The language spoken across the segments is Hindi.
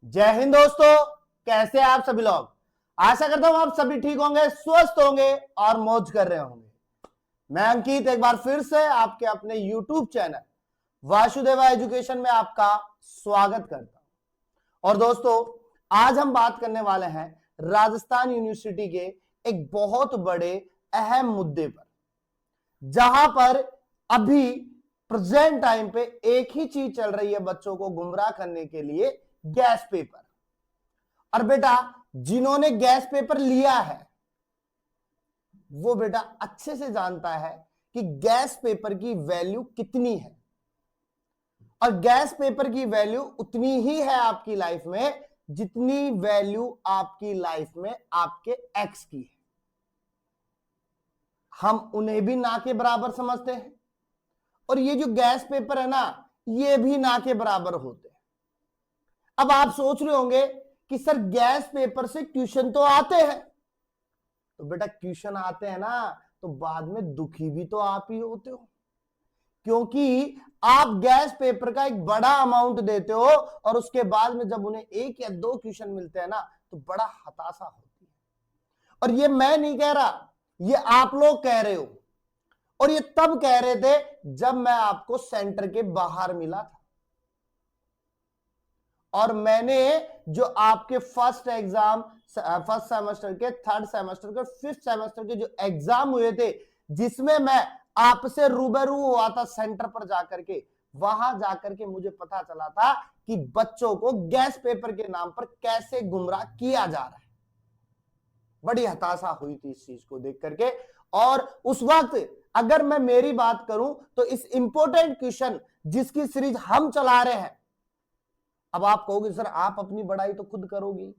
जय हिंद दोस्तों, कैसे आप सभी लोग। आशा करता हूं आप सभी ठीक होंगे, स्वस्थ होंगे और मौज कर रहे होंगे। मैं अंकित एक बार फिर से आपके अपने YouTube चैनल वासुदेवा एजुकेशन में आपका स्वागत करता हूं। और दोस्तों, आज हम बात करने वाले हैं राजस्थान यूनिवर्सिटी के एक बहुत बड़े अहम मुद्दे पर, जहां पर अभी प्रेजेंट टाइम पे एक ही चीज चल रही है बच्चों को गुमराह करने के लिए, गैस पेपर। और बेटा, जिन्होंने गैस पेपर लिया है वो बेटा अच्छे से जानता है कि गैस पेपर की वैल्यू कितनी है, और गैस पेपर की वैल्यू उतनी ही है आपकी लाइफ में जितनी वैल्यू आपकी लाइफ में आपके एक्स की है। हम उन्हें भी ना के बराबर समझते हैं, और ये जो गैस पेपर है ना, ये भी ना के बराबर होते हैं। अब आप सोच रहे होंगे कि सर गैस पेपर से क्वेश्चन तो आते हैं, तो बेटा क्वेश्चन आते हैं ना, तो बाद में दुखी भी तो आप ही होते हो, क्योंकि आप गैस पेपर का एक बड़ा अमाउंट देते हो और उसके बाद में जब उन्हें एक या दो क्वेश्चन मिलते हैं ना, तो बड़ा हताशा होती है। और ये मैं नहीं कह रहा, ये आप लोग कह रहे हो, और ये तब कह रहे थे जब मैं आपको सेंटर के बाहर मिला था, और मैंने जो आपके फर्स्ट सेमेस्टर के, थर्ड सेमेस्टर के, फिफ्थ सेमेस्टर के जो एग्जाम हुए थे, जिसमें मैं आपसे रूबरू हुआ था सेंटर पर जाकर के, वहां जाकर के मुझे पता चला था कि बच्चों को गैस पेपर के नाम पर कैसे गुमराह किया जा रहा है। बड़ी हताशा हुई थी इस चीज को देख करके। और उस वक्त अगर मैं मेरी बात करूं तो इस इंपॉर्टेंट क्वेश्चन जिसकी सीरीज हम चला रहे हैं, अब आप कहोगे सर आप अपनी बड़ाई तो खुद करोगे,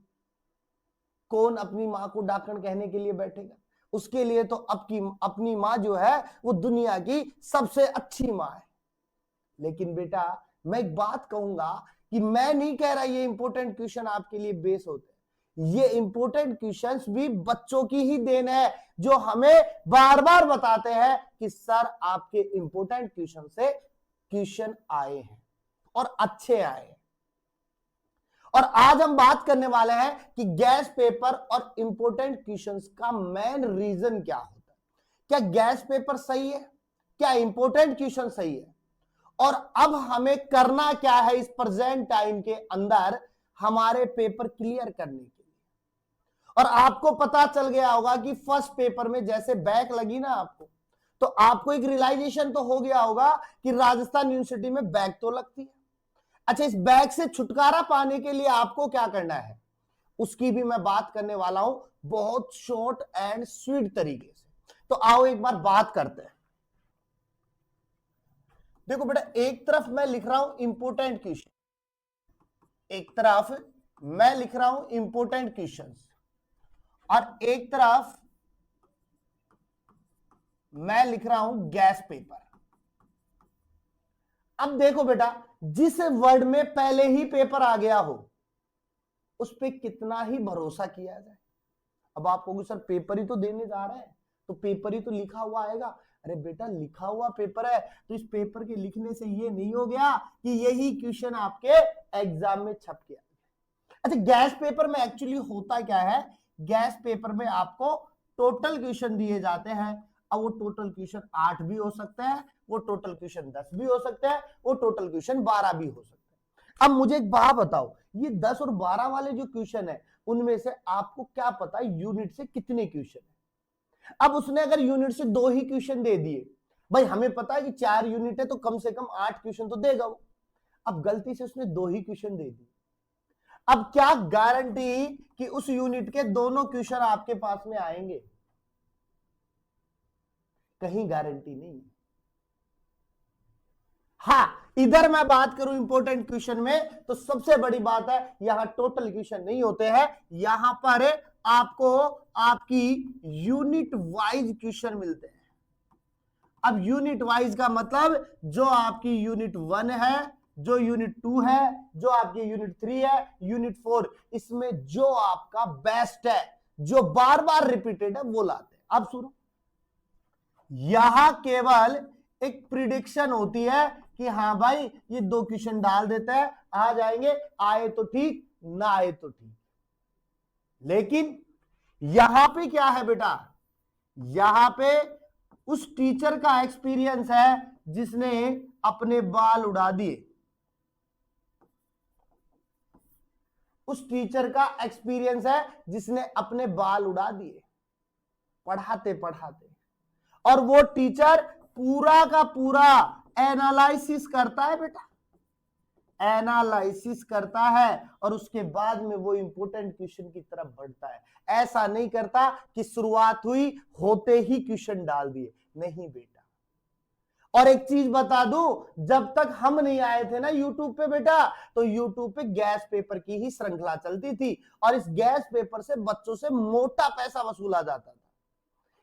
कौन अपनी मां को डाकण कहने के लिए बैठेगा। उसके लिए तो अपनी मां जो है वो दुनिया की सबसे अच्छी मां है। लेकिन बेटा मैं एक बात कहूंगा कि मैं नहीं कह रहा ये इंपॉर्टेंट क्वेश्चन आपके लिए बेस होते हैं, ये इंपॉर्टेंट क्वेश्चंस भी बच्चों की ही देन है, जो हमें बार बार बताते हैं कि सर आपके इंपॉर्टेंट क्वेश्चन से क्वेश्चन आए हैं और अच्छे आए हैं। और आज हम बात करने वाले हैं कि गैस पेपर और इंपॉर्टेंट क्वेश्चंस का मेन रीजन क्या होता है। क्या गैस पेपर सही है, क्या इंपॉर्टेंट क्वेश्चन सही है, और अब हमें करना क्या है इस प्रेजेंट टाइम के अंदर हमारे पेपर क्लियर करने के लिए। और आपको पता चल गया होगा कि फर्स्ट पेपर में जैसे बैक लगी ना आपको, तो आपको एक रियलाइजेशन तो हो गया होगा कि राजस्थान यूनिवर्सिटी में बैक तो लगती है। अच्छा, इस बैक से छुटकारा पाने के लिए आपको क्या करना है, उसकी भी मैं बात करने वाला हूं बहुत शॉर्ट एंड स्वीट तरीके से। तो आओ एक बार बात करते हैं। देखो बेटा, एक तरफ मैं लिख रहा हूं इंपोर्टेंट क्वेश्चन, एक तरफ मैं लिख रहा हूं इंपोर्टेंट क्वेश्चंस, और एक तरफ मैं लिख रहा हूं गैस पेपर। अब देखो बेटा, जिस वर्ड में पहले ही पेपर आ गया हो उस पे कितना ही भरोसा किया जाए। अब आप कहोगे सर पेपर ही तो देने जा रहे हैं, तो पेपर ही तो लिखा हुआ आएगा। अरे बेटा, लिखा हुआ पेपर है तो इस पेपर के लिखने से ये नहीं हो गया कि यही क्वेश्चन आपके एग्जाम में छप गया। अच्छा, गैस पेपर में एक्चुअली होता क्या है, गैस पेपर में आपको टोटल क्वेश्चन दिए जाते हैं। अब वो टोटल क्वेश्चन 8 भी हो सकते हैं, वो टोटल क्वेश्चन 10 भी हो सकते हैं, वो टोटल क्वेश्चन 12 भी हो सकते हैं। अब मुझे एक बात बताओ, ये 10 और 12 वाले जो क्वेश्चन है उनमें से आपको क्या पता यूनिट से कितने क्वेश्चन है। अब उसने अगर यूनिट से 2 ही क्वेश्चन दे दिए, भाई हमें पता है कि 4 यूनिट है तो कम से कम 8 क्वेश्चन तो देगा वो। अब गलती से उसने 2 ही क्वेश्चन दे दिए, अब क्या गारंटी कि उस यूनिट के दोनों क्वेश्चन आपके पास में आएंगे? कहीं गारंटी नहीं। हां, इधर मैं बात करूं इंपॉर्टेंट क्वेश्चन में, तो सबसे बड़ी बात है यहां टोटल क्वेश्चन नहीं होते हैं, यहां पर आपको आपकी यूनिट वाइज क्वेश्चन मिलते हैं। अब यूनिट वाइज का मतलब जो आपकी यूनिट 1 है, जो यूनिट 2 है, जो आपकी यूनिट 3 है, यूनिट 4, इसमें जो आपका बेस्ट है, जो बार बार रिपीटेड है, वो लाते हैं। अब सुनो, यहां केवल एक प्रिडिक्शन होती है कि हाँ भाई ये 2 क्वेश्चन डाल देता है, आ जाएंगे, आए तो ठीक, ना आए तो ठीक। लेकिन यहां पे क्या है बेटा, यहां पे उस टीचर का एक्सपीरियंस है जिसने अपने बाल उड़ा दिए। उस टीचर का एक्सपीरियंस है जिसने अपने बाल उड़ा दिए पढ़ाते पढ़ाते। और वो टीचर पूरा का पूरा एनालिसिस करता है बेटा, एनालिसिस करता है और उसके बाद में वो इंपॉर्टेंट क्वेश्चन की तरफ बढ़ता है। ऐसा नहीं करता कि शुरुआत हुई होते ही क्वेश्चन डाल दिए, नहीं बेटा। और एक चीज बता दूं, जब तक हम नहीं आए थे ना यूट्यूब पे बेटा, तो यूट्यूब पे गैस पेपर की ही श्रृंखला चलती थी और इस गैस पेपर से बच्चों से मोटा पैसा वसूला जाता था।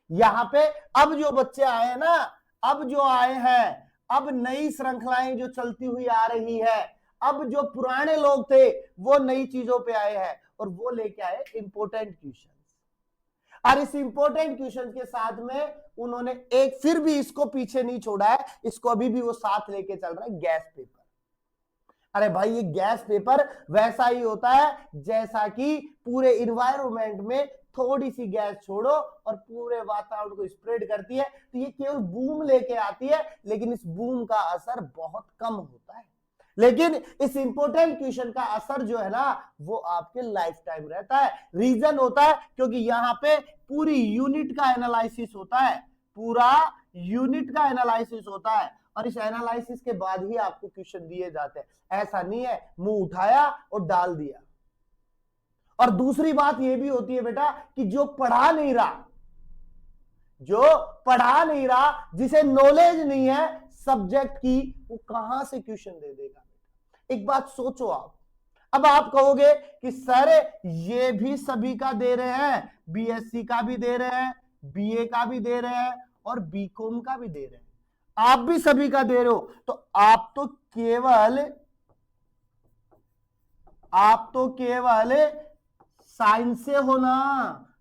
यहां पे अब जो बच्चे आए हैं ना, अब जो आए हैं, अब नई श्रृंखलाएं जो चलती हुई आ रही है, अब जो पुराने लोग थे वो नई चीजों पे आए हैं और वो लेके आए इंपॉर्टेंट क्वेश्चन। और इस इंपॉर्टेंट क्वेश्चन के साथ में उन्होंने एक फिर भी इसको पीछे नहीं छोड़ा है, इसको अभी भी वो साथ लेके चल रहा है, गैस पेपर। अरे भाई ये गैस पेपर वैसा ही होता है जैसा कि पूरे इन्वायरमेंट में थोड़ी सी गैस छोड़ो और पूरे वातावरण को स्प्रेड करती है, तो ये केवल बूम लेके आती है, लेकिन इस बूम का असर बहुत कम होता है। लेकिन इस इंपॉर्टेंट क्वेश्चन का असर जो है ना वो आपके लाइफ टाइम रहता है। रीजन होता है क्योंकि यहां पे पूरी यूनिट का एनालिसिस होता है, पूरा यूनिट का एनालिसिस होता है और इस एनालिसिस के बाद ही आपको क्वेश्चन दिए जाते हैं। ऐसा नहीं है मुंह उठाया और डाल दिया। और दूसरी बात यह भी होती है बेटा कि जो पढ़ा नहीं रहा, जो पढ़ा नहीं रहा, जिसे नॉलेज नहीं है सब्जेक्ट की, वो कहां से क्वेश्चन दे देगा। एक बात सोचो आप, अब आप कहोगे कि सर ये भी सभी का दे रहे हैं, बीएससी का भी दे रहे हैं, बीए का भी दे रहे हैं और बीकॉम का भी दे रहे हैं, आप भी सभी का दे रहे हो, तो आप तो केवल साइंस से हो ना,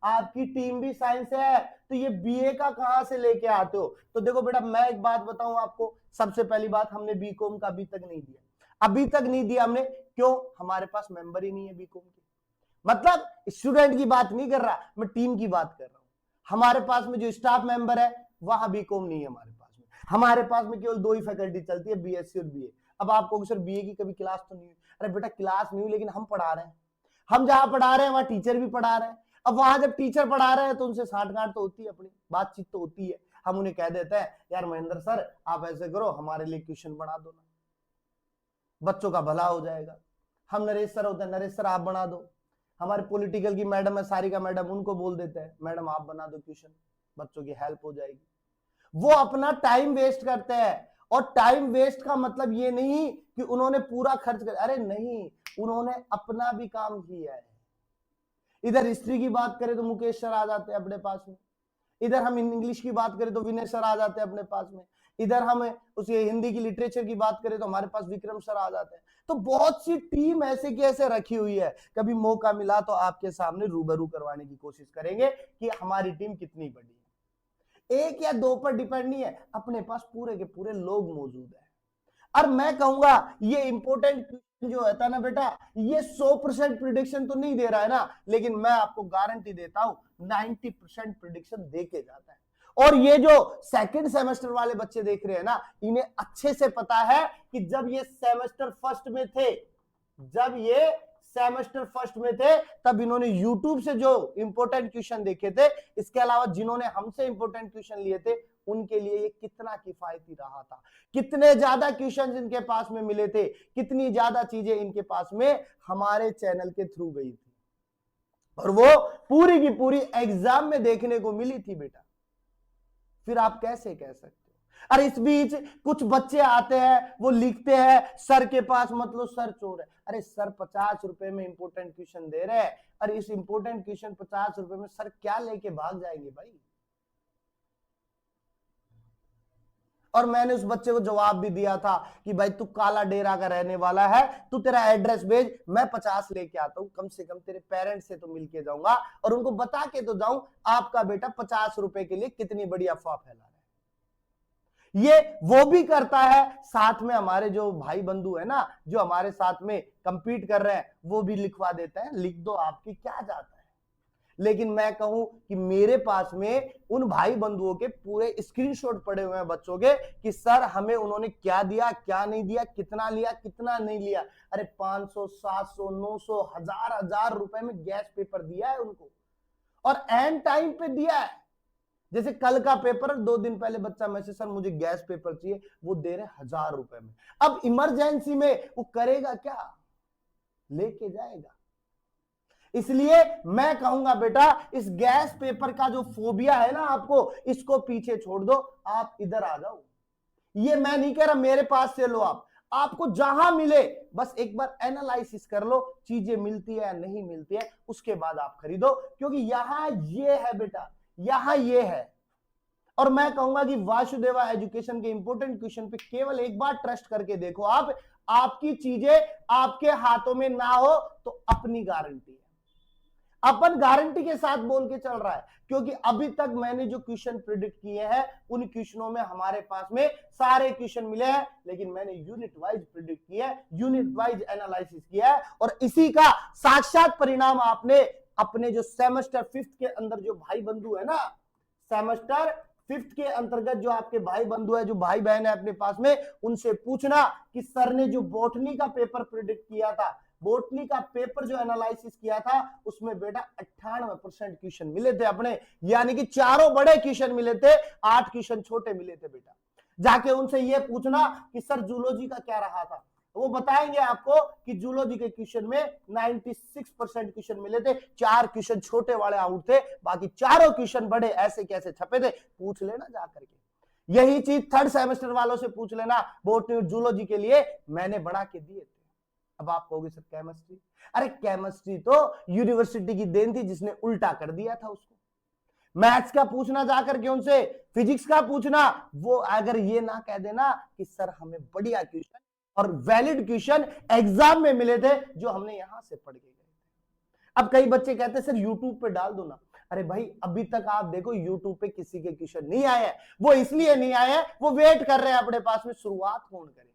आपकी टीम भी साइंस है, तो ये बीए का कहां से लेके आते हो। तो देखो बेटा मैं एक बात बताऊं आपको, सबसे पहली बात हमने बीकॉम का अभी तक नहीं दिया, अभी तक नहीं दिया हमने, क्यों, हमारे पास मेंबर ही नहीं है बीकॉम के। मतलब स्टूडेंट की बात नहीं कर रहा मैं, टीम की बात कर रहा हूं। हमारे पास में जो स्टाफ मेंबर है वहां बीकॉम नहीं है हमारे पास में, हमारे पास में केवल 2 ही फैकल्टी चलती है, बीएससी और बीए। अब आपको सर बीए की कभी क्लास तो नहीं हुई, अरे बेटा क्लास नहीं हुई लेकिन हम पढ़ा रहे हैं, हम जहां पढ़ा रहे हैं वहां टीचर भी पढ़ा रहे हैं। अब वहां जब टीचर पढ़ा रहे हैं तो उनसे साठगांठ तो होती है, अपनी बातचीत तो होती है। हम उन्हें कह देते हैं यार महेंद्र सर आप ऐसे करो हमारे लिए क्वेश्चन बना दो ना, बच्चों का भला हो जाएगा। हम नरेश सर होते हैं, नरेश सर आप बना दो। हमारे पॉलिटिकल की मैडम है सारिका मैडम, उनको बोल देते हैं मैडम आप बना दो क्वेश्चन, बच्चों की हेल्प हो जाएगी। वो अपना टाइम वेस्ट करते हैं, और टाइम वेस्ट का मतलब ये नहीं कि उन्होंने पूरा खर्च कर, अरे नहीं, उन्होंने अपना भी काम किया है। इधर हिस्ट्री की बात करें तो मुकेश सर आ जाते हैं अपने पास में, इधर हम इंग्लिश की बात करें तो विनय सर आ जाते हैं अपने पास में, इधर हम उसे हिंदी की लिटरेचर की बात करें तो हमारे पास विक्रम सर आ जाते हैं। तो बहुत सी टीम ऐसे की ऐसे रखी हुई है, कभी मौका मिला तो आपके सामने रूबरू करवाने की कोशिश करेंगे कि हमारी टीम कितनी बड़ी है। 1 या 2 पर डिपेंड नहीं है, अपने पास पूरे के पूरे लोग मौजूद है। और मैं कहूंगा ये इंपॉर्टेंट जो है ना बेटा, ये 100% प्रिडिक्शन तो नहीं दे रहा है ना, लेकिन मैं आपको गारंटी देता हूं 90% प्रिडिक्शन दे के जाता है। और ये जो सेकंड सेमेस्टर वाले बच्चे देख रहे हैं ना, इन्हें अच्छे से पता है कि जब ये सेमेस्टर फर्स्ट में थे, जब ये सेमेस्टर फर्स्ट में थे, तब इन्होंने यूट्यूब से जो इंपॉर्टेंट क्वेश्चन देखे थे, इसके अलावा जिन्होंने हमसे इंपॉर्टेंट क्वेश्चन लिए थे, उनके लिए ये कितना किफायती रहा था, कितने ज्यादा क्वेश्चन इनके पास में मिले थे, कितनी ज्यादा चीजें इनके पास में हमारे चैनल के थ्रू गई थी, और वो पूरी की पूरी एग्जाम में देखने को मिली थी बेटा। फिर आप कैसे कह सकते हो। अरे इस बीच कुछ बच्चे आते हैं, वो लिखते हैं सर के पास मतलब सर चोर है। अरे सर 50 रुपए में इंपोर्टेंट क्वेश्चन दे रहे हैं, अरे इस इंपोर्टेंट क्वेश्चन 50 रुपए में सर क्या लेके भाग जाएंगे भाई। और मैंने उस बच्चे को जवाब भी दिया था कि भाई तू काला डेरा का रहने वाला है, तू तेरा एड्रेस भेज, मैं 50 लेके आता हूं, कम से कम तेरे पेरेंट्स से तो मिलके जाऊंगा और उनको बता के तो जाऊं आपका बेटा 50 रुपए के लिए कितनी बड़ी अफवाह फैला रहा है। ये वो भी करता है, साथ में हमारे जो भाई बंधु है ना, जो हमारे साथ में कंपीट कर रहे हैं, वो भी लिखवा देते हैं, लिख दो, आपकी क्या जाता है। लेकिन मैं कहूं कि मेरे पास में उन भाई बंधुओं के पूरे स्क्रीनशॉट पड़े हुए हैं बच्चों के, कि सर हमें उन्होंने क्या दिया, क्या नहीं दिया, कितना लिया, कितना नहीं लिया। अरे 500, 700, 900, हजार रुपए में गैस पेपर दिया है उनको, और एंड टाइम पे दिया है। जैसे कल का पेपर, 2 दिन पहले बच्चा मैसेज, सर मुझे गैस पेपर चाहिए, वो दे रहे 1000 रुपए में। अब इमरजेंसी में वो करेगा क्या, लेके जाएगा। इसलिए मैं कहूंगा बेटा, इस गैस पेपर का जो फोबिया है ना आपको, इसको पीछे छोड़ दो, आप इधर आ जाओ। ये मैं नहीं कह रहा मेरे पास से लो, आपको जहां मिले बस एक बार एनालिसिस कर लो, चीजें मिलती है या नहीं मिलती है, उसके बाद आप खरीदो। क्योंकि यहां ये है बेटा, यहां ये है। और मैं कहूंगा कि वासुदेवा एजुकेशन के इंपोर्टेंट क्वेश्चन पे केवल एक बार ट्रस्ट करके देखो आप, आपकी चीजें आपके हाथों में ना हो तो अपनी गारंटी है, अपन गारंटी के साथ बोल के चल रहा है। क्योंकि अभी तक मैंने जो क्वेश्चन प्रिडिक्ट किए हैं, उन क्वेश्चनों में हमारे पास में सारे क्वेश्चन मिले हैं, लेकिन मैंने यूनिट वाइज प्रिडिक्ट किया है, यूनिट वाइज एनालिसिस किया है, और इसी का साक्षात परिणाम आपने अपने जो सेमेस्टर 5th के अंदर जो भाई बंधु है ना, सेमेस्टर 5th के अंतर्गत जो आपके भाई बंधु है, जो भाई बहन है अपने पास में, उनसे पूछना कि सर ने जो बॉटनी का पेपर प्रिडिक्ट किया था, बॉटनी का पेपर जो एनालिसिस किया था, उसमें बेटा 98% क्वेश्चन मिले थे अपने, यानी कि चारों बड़े क्वेश्चन मिले थे, 8 क्वेश्चन छोटे मिले थे बेटा। जाके उनसे ये पूछना कि सर जूलॉजी का क्या रहा था, वो बताएंगे आपको कि जूलॉजी के क्वेश्चन में 96% क्वेश्चन मिले थे, 4 क्वेश्चन छोटे वाले आउट थे, बाकी चारों क्वेश्चन बड़े, ऐसे कैसे छपे थे, पूछ लेना जा करके। यही चीज 3rd सेमेस्टर वालों से पूछ लेना, बॉटनी जूलॉजी के लिए मैंने बना के दिए थे। अब आप कहोगे सर केमिस्ट्री, अरे केमिस्ट्री तो यूनिवर्सिटी की देन थी जिसने उल्टा कर दिया था उसको। मैथ्स का पूछना जाकर के उनसे, फिजिक्स का पूछना, वो अगर ये ना कह देना कि सर हमें बढ़िया क्वेश्चन और वैलिड क्वेश्चन एग्जाम में मिले थे जो हमने यहां से पढ़ के गए थे। अब कई बच्चे कहते हैं सर यूट्यूब पे डाल दो ना, अरे भाई अभी तक आप देखो यूट्यूब पे किसी के क्वेश्चन नहीं आए हैं, वो इसलिए नहीं आए हैं, वो वेट कर रहे हैं अपने पास में शुरुआत कौन करे,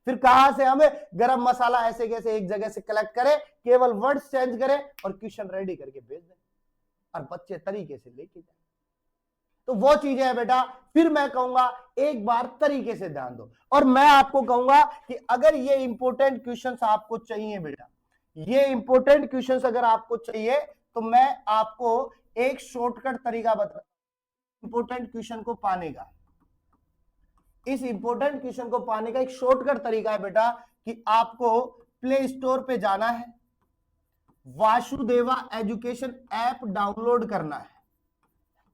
फिर कहां से हमें गरम मसाला ऐसे कैसे एक जगह से कलेक्ट करें, केवल वर्ड्स चेंज करें और क्वेश्चन रेडी करके भेज दें, और बच्चे तरीके से लेके जाए। तो वो चीजें है बेटा, फिर मैं कहूंगा एक बार तरीके से ध्यान दो। और मैं आपको कहूंगा कि अगर ये इंपोर्टेंट क्वेश्चंस आपको चाहिए बेटा, ये इंपोर्टेंट क्वेश्चंस अगर आपको चाहिए, तो मैं आपको एक शॉर्टकट तरीका बता, इंपोर्टेंट क्वेश्चन को पाने का, इस इंपोर्टेंट क्वेश्चन को पाने का एक शॉर्टकट तरीका है बेटा, कि आपको प्ले स्टोर पे जाना है, वासुदेवा एजुकेशन ऐप डाउनलोड करना है।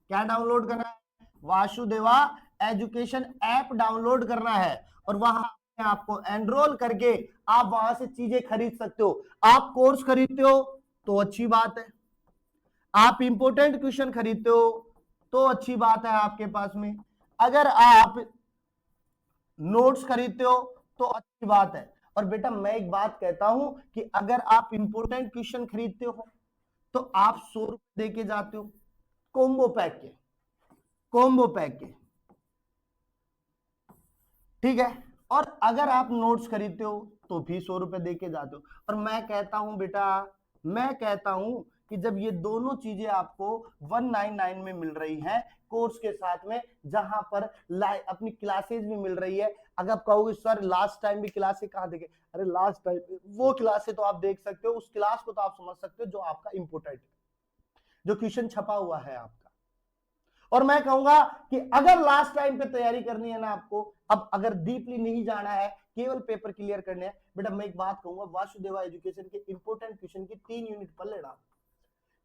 क्या डाउनलोड करना है? वासुदेवा एजुकेशन ऐप डाउनलोड करना है, और वहां आपको एनरोल करके आप वहां से चीजें खरीद सकते हो। आप कोर्स खरीदते हो तो अच्छी बात है, आप इंपोर्टेंट क्वेश्चन खरीदते हो तो अच्छी बात है आपके पास में, अगर आप नोट्स खरीदते हो तो अच्छी बात है। और बेटा मैं एक बात कहता हूं कि अगर आप इंपोर्टेंट क्वेश्चन खरीदते हो तो आप 100 रुपए दे के जाते हो कोम्बो पैक के, ठीक है, और अगर आप नोट्स खरीदते हो तो भी 100 रुपए दे के जाते हो। और मैं कहता हूं बेटा, मैं कहता हूं कि जब ये दोनों चीजें आपको 199 में मिल रही हैं कोर्स के साथ में, जहां पर अपनी क्लासेज भी मिल रही है। अगर आप कहोगे सर लास्ट टाइम भी क्लासेज कहां देखे, अरे लास्ट टाइम वो क्लासेज तो आप देख सकते हो, उस क्लास को तो आप समझ सकते हो जो आपका इंपोर्टेंट, जो क्वेश्चन छपा हुआ है आपका। और मैं कहूंगा कि अगर लास्ट टाइम पे तैयारी करनी है ना आपको, अब अगर डीपली नहीं जाना है, केवल पेपर क्लियर करने हैं, बेटा मैं एक बात कहूंगा, वासुदेवा एजुकेशन के इंपोर्टेंट क्वेश्चन की 3 यूनिट पढ़ लेना,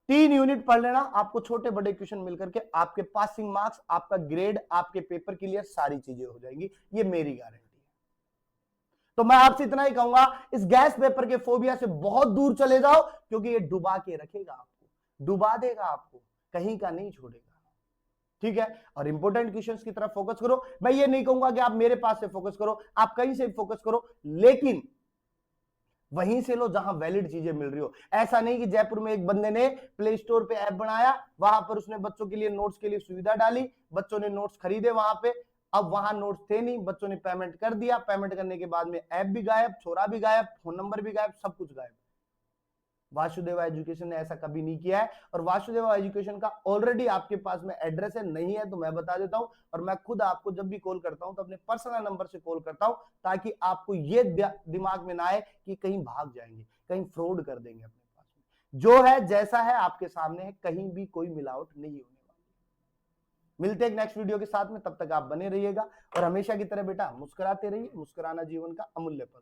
3 यूनिट पढ़ लेना, आपको छोटे बड़े क्वेश्चन मिलकर के आपके पासिंग मार्क्स, आपका ग्रेड, आपके पेपर क्लियर, सारी चीजें हो जाएंगी, ये मेरी गारंटी है। तो मैं आपसे इतना ही कहूंगा, इस गैस पेपर के फोबिया से बहुत दूर चले जाओ, क्योंकि ये डुबा के रखेगा आपको, डुबा देगा आपको, कहीं का नहीं छोड़ेगा, ठीक है। और इंपोर्टेंट क्वेश्चंस की तरफ फोकस करो। मैं ये नहीं कहूंगा कि आप मेरे पास से फोकस करो, आप कहीं से फोकस करो, लेकिन वहीं से लो जहां वैलिड चीजें मिल रही हो। ऐसा नहीं कि जयपुर में एक बंदे ने प्ले स्टोर पे ऐप बनाया, वहां पर उसने बच्चों के लिए नोट्स के लिए सुविधा डाली, बच्चों ने नोट्स खरीदे वहां पे, अब वहां नोट्स थे नहीं, बच्चों ने पेमेंट कर दिया, पेमेंट करने के बाद में ऐप भी गायब, छोरा भी गायब, फोन नंबर भी गायब, सब कुछ गायब। वासुदेवा एजुकेशन ने ऐसा कभी नहीं किया है, और वासुदेवा एजुकेशन का ऑलरेडी आपके पास में एड्रेस है, नहीं है तो मैं बता देता हूं, और मैं खुद आपको जब भी कॉल करता हूं तो अपने पर्सनल नंबर से कॉल करता हूं, ताकि आपको ये दिमाग में ना आए कि कहीं भाग जाएंगे, कहीं फ्रॉड कर देंगे अपने पास में। जो है जैसा है आपके सामने है, कहीं भी कोई मिलावट नहीं होने वाली। मिलते हैं नेक्स्ट वीडियो के साथ में, तब तक आप बने रहिएगा और हमेशा की तरह बेटा मुस्कुराते रहिए, मुस्कुराना जीवन का अमूल्य पल।